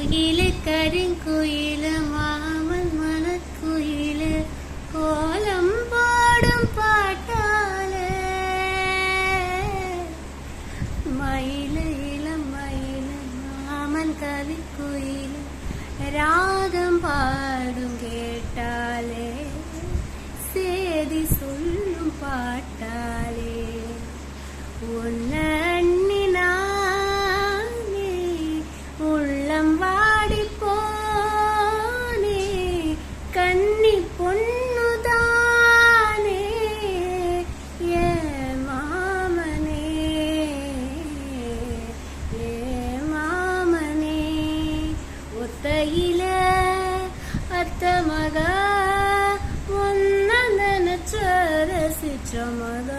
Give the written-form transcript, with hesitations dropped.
மயிலு கருங்குயிலு மாமன் மனக்குயிலு கோலம் பாடும் பாட்டாலே மயிலு இளம் மயிலு மாமன் கவிக்குயிலு ராகம் பாடும் கேட்டாலே சேதி சொல்லும் பாட்டாலே உன்னை எண்ணினானே உள்ளம் வாடி போனே கன்னி பொண்ணுதானே ஏ மாமனே ஏ மாமனே ஒத்தையில அர்த்தமக ஒன்ன நினைச்ச ரசிச்ச மக